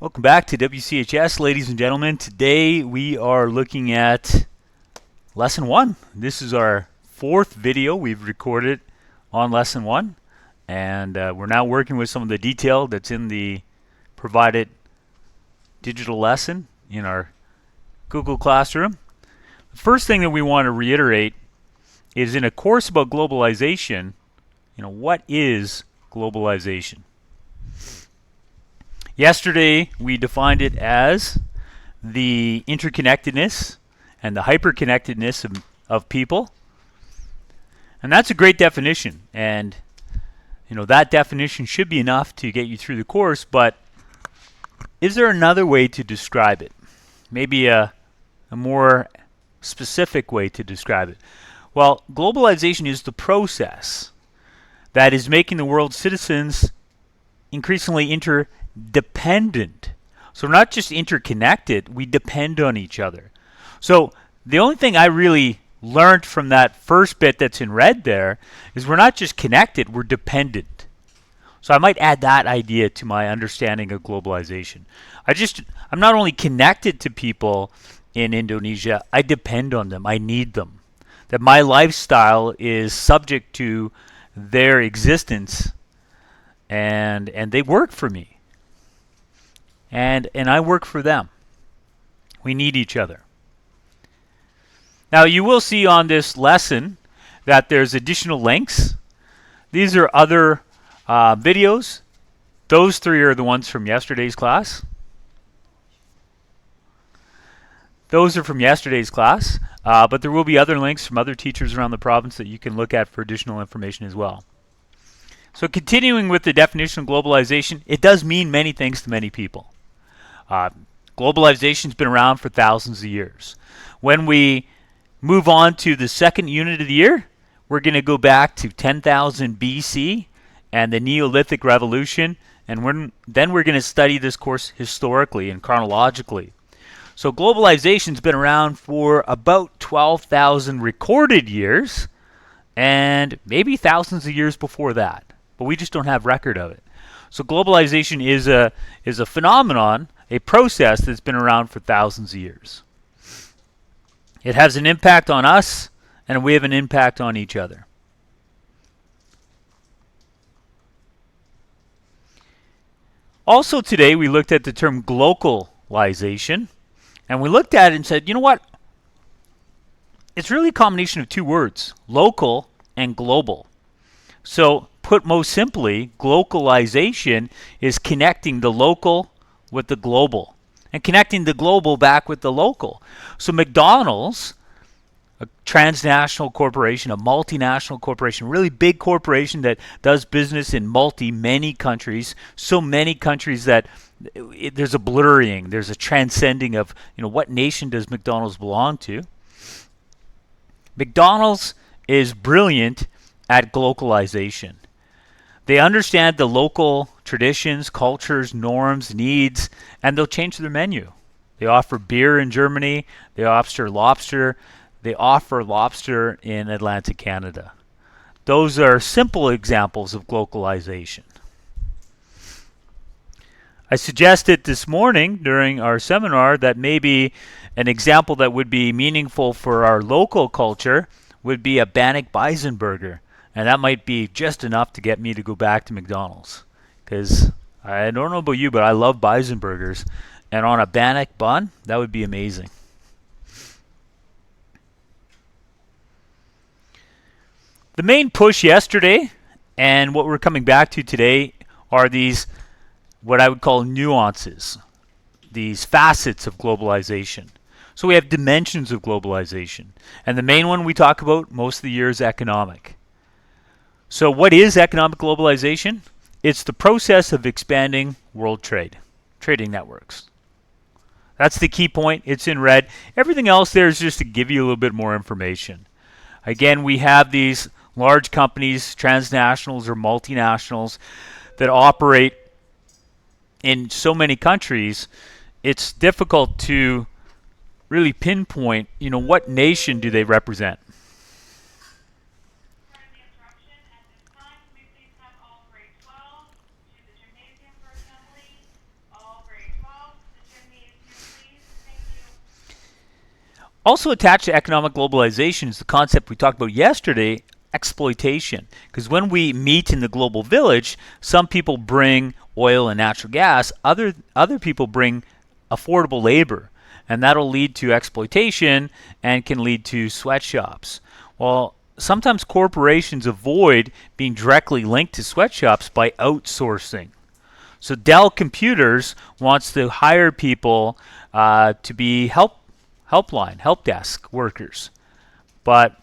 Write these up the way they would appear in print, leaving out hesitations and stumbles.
Welcome back to WCHS, ladies and gentlemen. Today we are looking at Lesson 1. This is our fourth video we've recorded on Lesson 1, and we're now working with some of the detail that's in the provided digital lesson in our Google Classroom. The first thing that we want to reiterate is in a course about globalization, what is globalization? Yesterday, we defined it as the interconnectedness and the hyperconnectedness of people. And that's a great definition. And, that definition should be enough to get you through the course, but is there another way to describe it? Maybe a more specific way to describe it. Well, globalization is the process that is making the world's citizens increasingly interdependent. So we're not just interconnected, we depend on each other. So the only thing I really learned from that first bit that's in red there is we're not just connected, we're dependent. So I might add that idea to my understanding of globalization. I'm not only connected to people in Indonesia, I depend on them, I need them. That my lifestyle is subject to their existence, and they work for me. And I work for them. We need each other. Now you will see on this lesson that there's additional links. These are other videos. Those three are the ones from yesterday's class. Those are from yesterday's class, but there will be other links from other teachers around the province that you can look at for additional information as well. So continuing with the definition of globalization, it does mean many things to many people. Globalization's been around for thousands of years. When we move on to the second unit of the year, we're going to go back to 10,000 BC and the Neolithic Revolution, and then we're going to study this course historically and chronologically. So globalization's been around for about 12,000 recorded years, and maybe thousands of years before that, but we just don't have record of it. So globalization is a phenomenon, a process that's been around for thousands of years. It has an impact on us, and we have an impact on each other. Also today we looked at the term globalization, and we looked at it and said, you know what? It's really a combination of two words, local and global. So put most simply, globalization is connecting the local with the global and connecting the global back with the local. So McDonald's, a transnational corporation, a multinational corporation, really big corporation that does business in many countries, so many countries that there's a blurring, there's a transcending of, what nation does McDonald's belong to? McDonald's is brilliant at globalization. They understand the local traditions, cultures, norms, needs, and they'll change their menu. They offer beer in Germany. They offer lobster. They offer lobster in Atlantic Canada. Those are simple examples of globalization. I suggested this morning during our seminar that maybe an example that would be meaningful for our local culture would be a Bannock bison burger. And that might be just enough to get me to go back to McDonald's. Because I don't know about you, but I love bison burgers. And on a Bannock bun, that would be amazing. The main push yesterday and what we're coming back to today are these, what I would call nuances, these facets of globalization. So we have dimensions of globalization. And the main one we talk about most of the year is economic. So what is economic globalization? It's the process of expanding world trade, trading networks. That's the key point. It's in red. Everything else there is just to give you a little bit more information. Again, we have these large companies, transnationals or multinationals, that operate in so many countries. It's difficult to really pinpoint, what nation do they represent. Also attached to economic globalization is the concept we talked about yesterday, exploitation. Because when we meet in the global village, some people bring oil and natural gas, other people bring affordable labor, and that'll lead to exploitation and can lead to sweatshops. Well, sometimes corporations avoid being directly linked to sweatshops by outsourcing. So Dell Computers wants to hire people to be help desk workers, but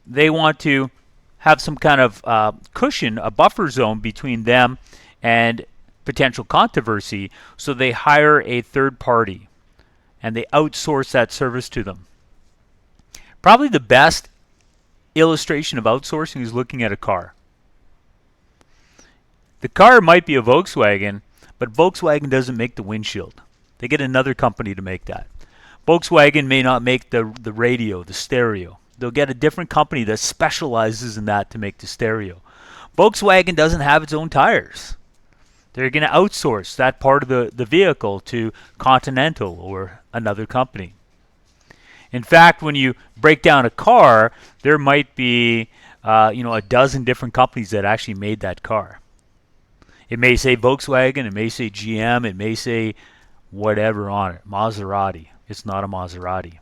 they want to have some kind of cushion, a buffer zone between them and potential controversy. So they hire a third party and they outsource that service to them. Probably the best illustration of outsourcing is looking at a car. The car might be a Volkswagen, but Volkswagen doesn't make the windshield. They get another company to make that. Volkswagen may not make the radio, the stereo. They'll get a different company that specializes in that to make the stereo. Volkswagen doesn't have its own tires. They're going to outsource that part of the vehicle to Continental or another company. In fact, when you break down a car, there might be a dozen different companies that actually made that car. It may say Volkswagen, it may say GM, it may say whatever on it, Maserati. It's not a Maserati.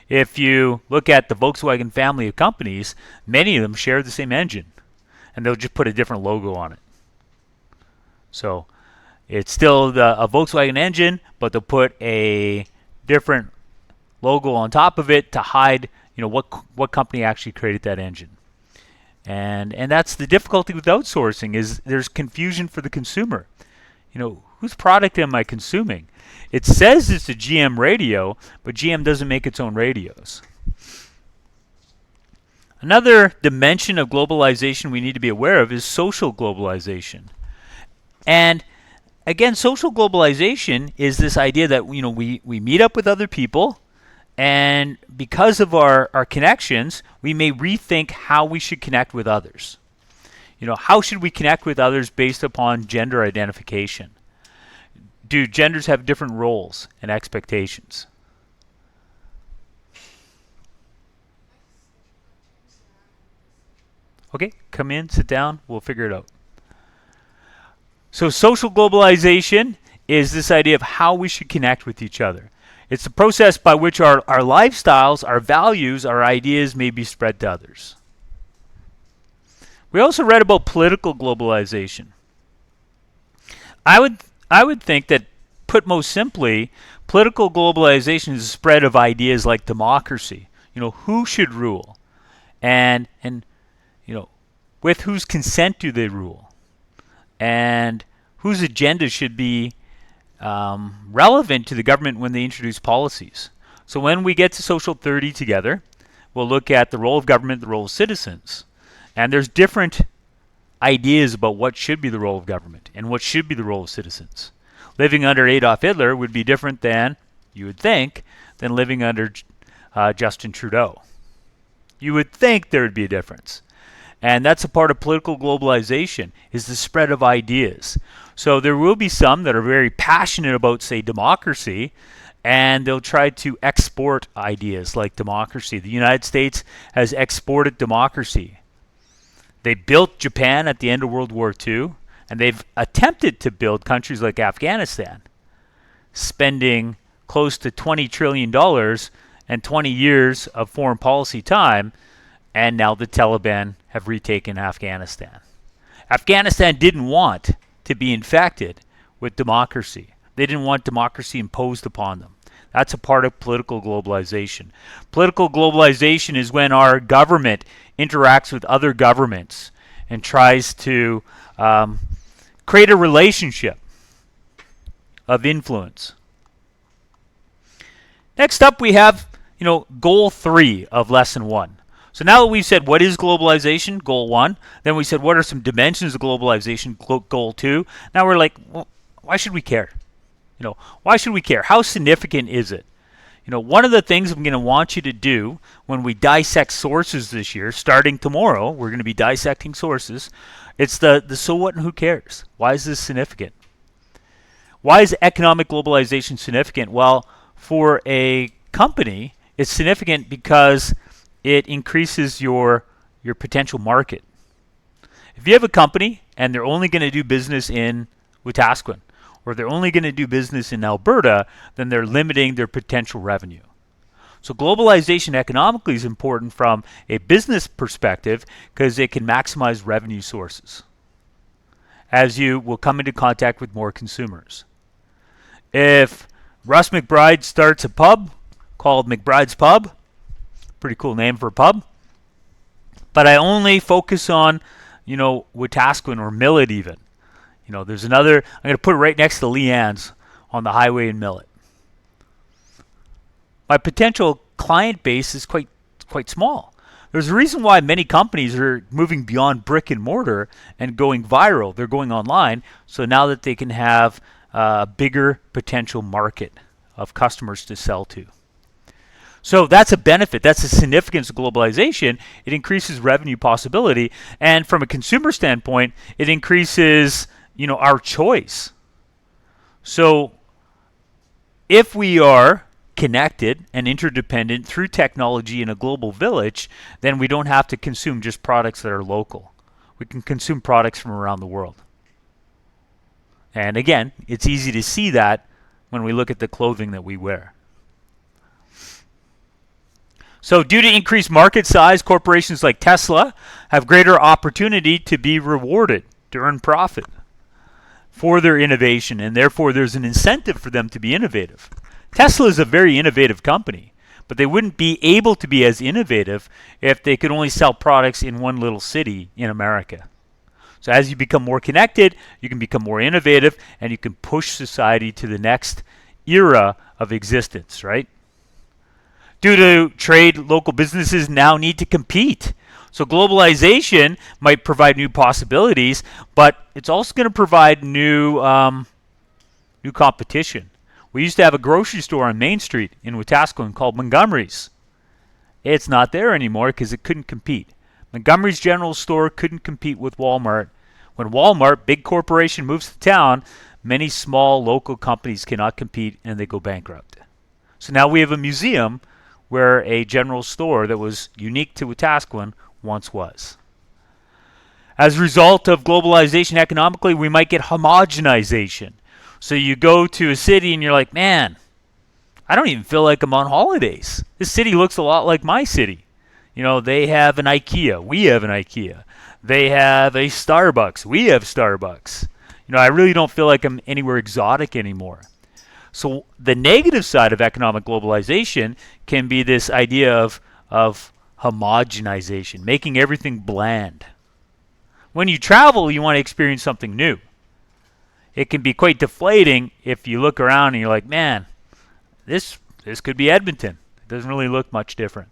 If you look at the Volkswagen family of companies, many of them share the same engine, and they'll just put a different logo on it. So it's still a Volkswagen engine, but they'll put a different logo on top of it to hide, what company actually created that engine. And that's the difficulty with outsourcing, is there's confusion for the consumer. Whose product am I consuming? It says it's a GM radio, but GM doesn't make its own radios. Another dimension of globalization we need to be aware of is social globalization. And again, social globalization is this idea that we meet up with other people, and because of our connections, we may rethink how we should connect with others. How should we connect with others based upon gender identification? Do genders have different roles and expectations? Okay, come in, sit down, we'll figure it out. So social globalization is this idea of how we should connect with each other. It's the process by which our lifestyles, our values, our ideas may be spread to others. We also read about political globalization. I would think that, put most simply, political globalization is the spread of ideas like democracy. Who should rule, and with whose consent do they rule, and whose agenda should be relevant to the government when they introduce policies. So when we get to Social 30 together, we'll look at the role of government, the role of citizens. And there's different ideas about what should be the role of government and what should be the role of citizens. Living under Adolf Hitler would be different than, you would think, than living under Justin Trudeau. You would think there would be a difference. And that's a part of political globalization, is the spread of ideas. So there will be some that are very passionate about, say, democracy, and they'll try to export ideas like democracy. The United States has exported democracy. They built Japan at the end of World War II, and they've attempted to build countries like Afghanistan, spending close to $20 trillion and 20 years of foreign policy time, and now the Taliban have retaken Afghanistan. Afghanistan didn't want to be infected with democracy. They didn't want democracy imposed upon them. That's a part of political globalization. Political globalization is when our government interacts with other governments and tries to create a relationship of influence. Next up, we have goal 3 of lesson 1. So now that we've said what is globalization, goal 1, then we said what are some dimensions of globalization, goal 2. Now we're like, well, why should we care? Why should we care? How significant is it? One of the things I'm going to want you to do when we dissect sources this year, starting tomorrow, we're going to be dissecting sources. It's the so what and who cares? Why is this significant? Why is economic globalization significant? Well, for a company, it's significant because it increases your potential market. If you have a company and they're only going to do business in Wetaskiwin, or they're only going to do business in Alberta, then they're limiting their potential revenue. So globalization economically is important from a business perspective because it can maximize revenue sources as you will come into contact with more consumers. If Russ McBride starts a pub called McBride's Pub, pretty cool name for a pub, but I only focus on, Wetaskiwin or Millet even. There's another, I'm going to put it right next to Leanne's on the highway in Millet. My potential client base is quite small. There's a reason why many companies are moving beyond brick and mortar and going viral. They're going online, so now that they can have a bigger potential market of customers to sell to. So that's a benefit. That's the significance of globalization. It increases revenue possibility, and from a consumer standpoint, it increases, our choice. So if we are connected and interdependent through technology in a global village, then we don't have to consume just products that are local. We can consume products from around the world. And again, it's easy to see that when we look at the clothing that we wear. So due to increased market size, corporations like Tesla have greater opportunity to be rewarded, to earn profit for their innovation, and therefore there's an incentive for them to be innovative. Tesla is a very innovative company, but they wouldn't be able to be as innovative if they could only sell products in one little city in America. So as you become more connected, you can become more innovative, and you can push society to the next era of existence, right? Due to trade, local businesses now need to compete. So globalization might provide new possibilities, but it's also going to provide new competition. We used to have a grocery store on Main Street in Wetaskiwin called Montgomery's. It's not there anymore because it couldn't compete. Montgomery's General Store couldn't compete with Walmart. When Walmart, big corporation, moves to town, many small local companies cannot compete and they go bankrupt. So now we have a museum where a general store that was unique to Wetaskiwin once was. As a result of globalization economically, we might get homogenization. So you go to a city and you're like, man, I don't even feel like I'm on holidays. This city looks a lot like my city. They have an IKEA. We have an IKEA. They have a Starbucks. We have Starbucks. I really don't feel like I'm anywhere exotic anymore. So the negative side of economic globalization can be this idea of homogenization, making everything bland. When you travel, you want to experience something new. It can be quite deflating if you look around and you're like, man, this could be Edmonton. It doesn't really look much different.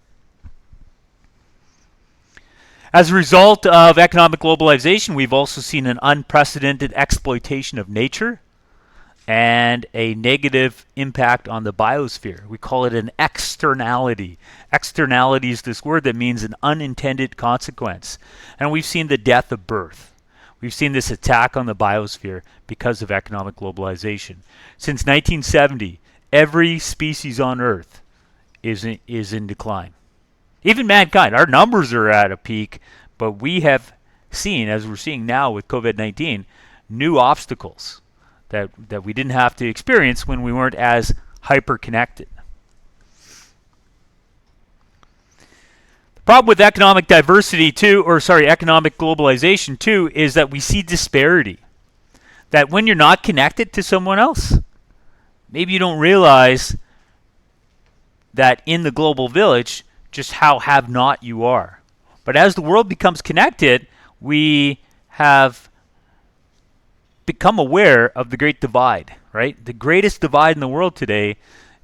As a result of economic globalization, we've also seen an unprecedented exploitation of nature and a negative impact on the biosphere. We call it an externality. Externality is this word that means an unintended consequence. And we've seen the death of birth. We've seen this attack on the biosphere because of economic globalization. Since 1970, every species on Earth is in decline. Even mankind, our numbers are at a peak, but we have seen, as we're seeing now with COVID-19, new obstacles that we didn't have to experience when we weren't as hyper-connected. The problem with economic diversity too, economic globalization too, is that we see disparity. That when you're not connected to someone else, maybe you don't realize that in the global village, just how have-not you are. But as the world becomes connected, we have become aware of the great divide, right? The greatest divide in the world today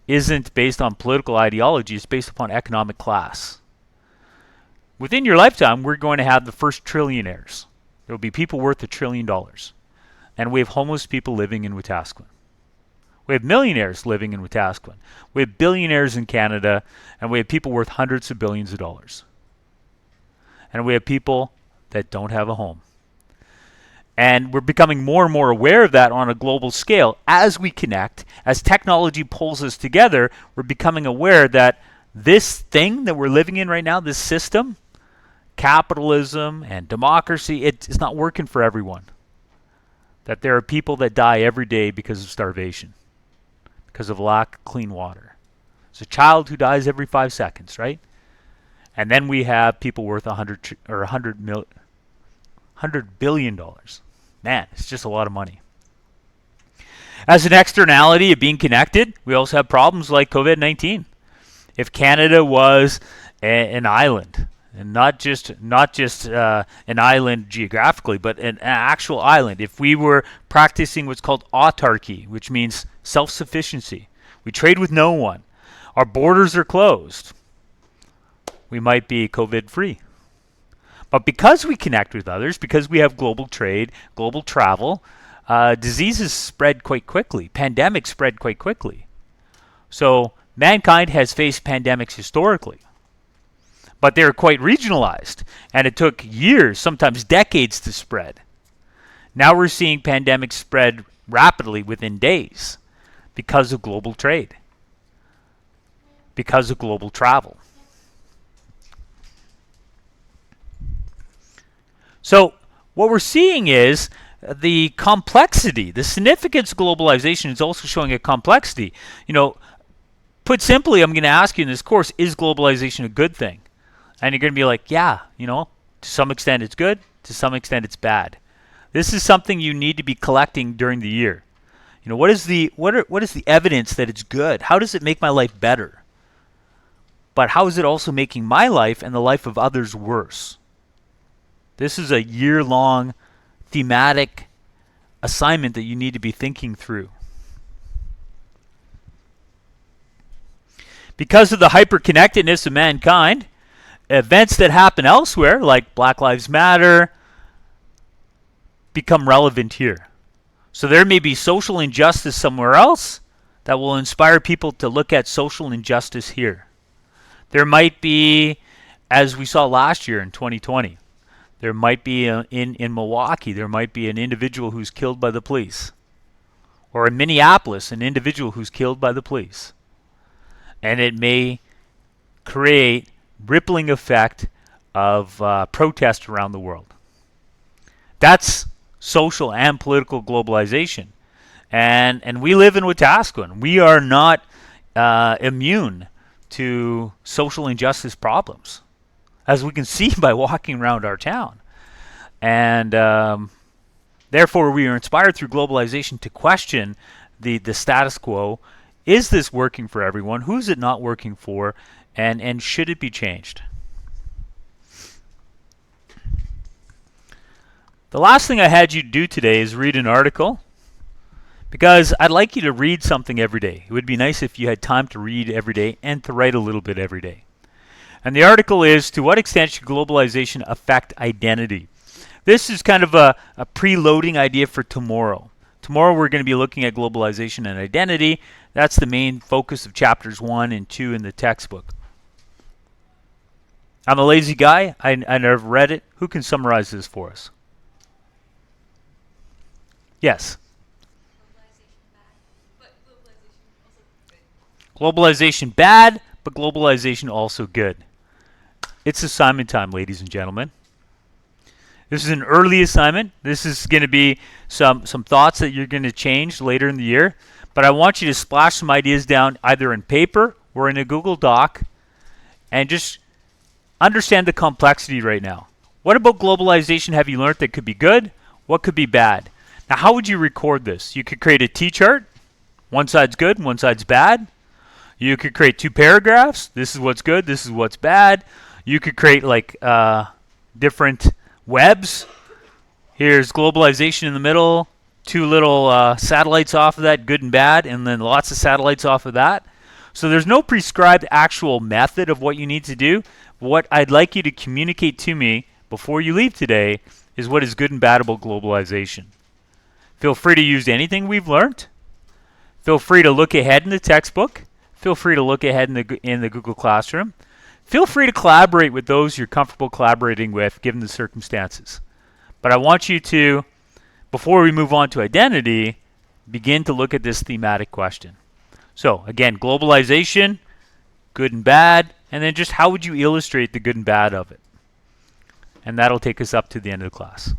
isn't based on political ideology, it's based upon economic class. Within your lifetime, we're going to have the first trillionaires. There will be people worth $1 trillion. And we have homeless people living in Wetaskiwin. We have millionaires living in Wetaskiwin. We have billionaires in Canada, and we have people worth hundreds of billions of dollars. And we have people that don't have a home. And we're becoming more and more aware of that on a global scale. As we connect, as technology pulls us together, we're becoming aware that this thing that we're living in right now, this system, capitalism and democracy, it's not working for everyone. That there are people that die every day because of starvation, because of lack of clean water. There's a child who dies every 5 seconds, right? And then we have people worth $100 billion. Man, it's just a lot of money. As an externality of being connected, we also have problems like COVID-19. If Canada was an island, and not just an island geographically, but an actual island, if we were practicing what's called autarky, which means self-sufficiency, we trade with no one, our borders are closed, we might be COVID-free. But because we connect with others, because we have global trade, global travel, diseases spread quite quickly. Pandemics spread quite quickly. So mankind has faced pandemics historically, but they're quite regionalized, and it took years, sometimes decades, to spread. Now we're seeing pandemics spread rapidly within days because of global trade, because of global travel. So what we're seeing is the complexity, the significance of globalization is also showing a complexity. Put simply, I'm going to ask you in this course, is globalization a good thing? And you're going to be like, yeah, to some extent it's good, to some extent it's bad. This is something you need to be collecting during the year. What is the evidence that it's good? How does it make my life better? But how is it also making my life and the life of others worse? This is a year-long thematic assignment that you need to be thinking through. Because of the hyper-connectedness of mankind, events that happen elsewhere, like Black Lives Matter, become relevant here. So there may be social injustice somewhere else that will inspire people to look at social injustice here. There might be, as we saw last year in 2020, there might be in Milwaukee, there might be an individual who's killed by the police. Or in Minneapolis, an individual who's killed by the police. And it may create rippling effect of protest around the world. That's social and political globalization. And we live in Wetaskiwin. We are not immune to social injustice problems, as we can see by walking around our town. And therefore, we are inspired through globalization to question the status quo. Is this working for everyone? Who's it not working for? And should it be changed? The last thing I had you do today is read an article, because I'd like you to read something every day. It would be nice if you had time to read every day and to write a little bit every day. And the article is, to what extent should globalization affect identity? This is kind of a preloading idea for tomorrow. Tomorrow we're going to be looking at globalization and identity. That's the main focus of chapters 1 and 2 in the textbook. I'm a lazy guy. I never read it. Who can summarize this for us? Yes. Globalization bad, but globalization also good. It's assignment time, ladies and gentlemen. This is an early assignment. This is going to be some thoughts that you're going to change later in the year. But I want you to splash some ideas down either in paper or in a Google Doc and just understand the complexity right now. What about globalization have you learned that could be good? What could be bad? Now, how would you record this? You could create a T-chart. One side's good, one side's bad. You could create 2 paragraphs. This is what's good, this is what's bad. You could create like different webs. Here's globalization in the middle, 2 little satellites off of that, good and bad, and then lots of satellites off of that. So there's no prescribed actual method of what you need to do. What I'd like you to communicate to me before you leave today is what is good and bad about globalization. Feel free to use anything we've learned. Feel free to look ahead in the textbook. Feel free to look ahead in the Google Classroom. Feel free to collaborate with those you're comfortable collaborating with given the circumstances. But I want you to, before we move on to identity, begin to look at this thematic question. So again, globalization, good and bad, and then just how would you illustrate the good and bad of it. And that'll take us up to the end of the class.